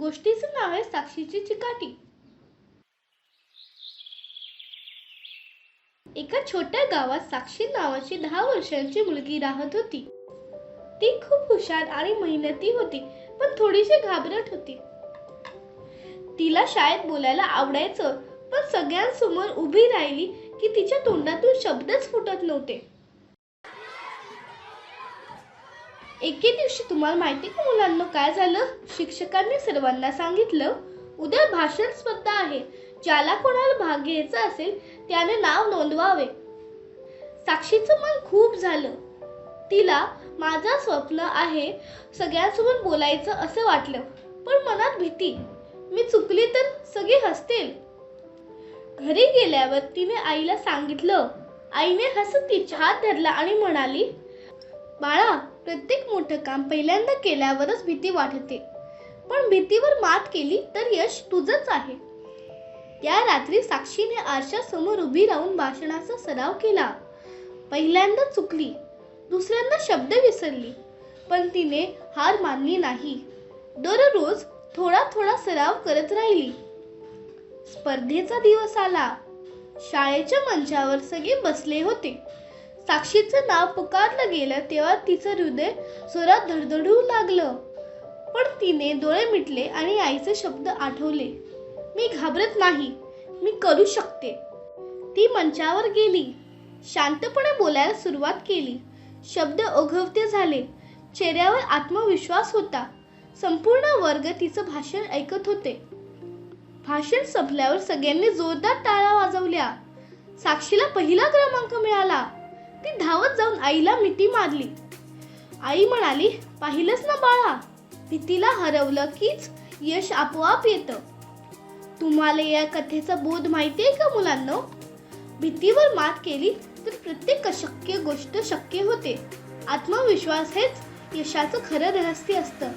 गोष्टीचं नाव आहे साक्षीची चिकाटी. एका छोट्या गावात साक्षी नावाची 10 वर्षांची मुलगी राहत होती. ती खूप हुशार आणि मेहनती होती, पण थोडीशी घाबरट होती. तिला शाळेत बोलायला आवडायचं, पण सगळ्यांसमोर उभी राहिली की तिच्या तोंडातून शब्दच फुटत नव्हते. एके दिवशी तुम्हाला माहिती का मुलांना काय झालं? शिक्षकांनी सर्वांना सांगितलं, उद्या भाषण स्पर्धा आहे. ज्याला कोणाला भाग घ्यायचा असेल त्याने नाव नोंदवावे. साक्षीचं मन खूप झालं. तिला माझं स्वप्न आहे सगळ्यांसमोर बोलायचं असं वाटलं, पण मनात भीती, मी चुकली तर सगळे हसतील. घरी गेल्यावर तिने आईला सांगितलं. आईने हसत तिचा हात धरला आणि म्हणाली, बाळा, प्रत्येक मोठं काम पहिल्यांदा केल्यावरच भीती वाटते, पण भीतीवर मात केली तर यश तुझंच आहे. या रात्री साक्षीने आरशासमोर उभी राहून भाषणाचा सराव केला. पहिल्यांदा चुकली, दुसऱ्यांदा शब्द विसरली, पण तिने हार मानली नाही. दररोज थोडा थोडा सराव करत राहिली. स्पर्धेचा दिवस आला. शाळेच्या मंचावर सगळे बसले होते. साक्षीचं नाव पुकारलं गेलं तेव्हा तिचं हृदय जोरात धडधडू लागलं. पण तिने डोळे मिटले आणि आईचे शब्द आठवले, मी घाबरत नाही, मी करू शकते. ती मंचावर गेली. शांतपणे बोलायला सुरुवात केली. शब्द ओघवते झाले. चेहऱ्यावर आत्मविश्वास होता. संपूर्ण वर्ग तिचं भाषण ऐकत होते. भाषण संपल्यावर सगळ्यांनी जोरदार टाळ्या वाजवल्या. साक्षीला पहिला क्रमांक मिळाला. ती धावत जाऊन आईला मिठी मारली. आई म्हणाली, पाहिलंस ना बाळा, भीतीला हरवलं कीच यश आपोआप येतं. तुम्हाला या कथेचा बोध माहितीये का मुलांनो? भीतीवर मात केली तर प्रत्येक अशक्य गोष्ट शक्य होते. आत्मविश्वास हेच यशाचं खरं रहस्य असतं.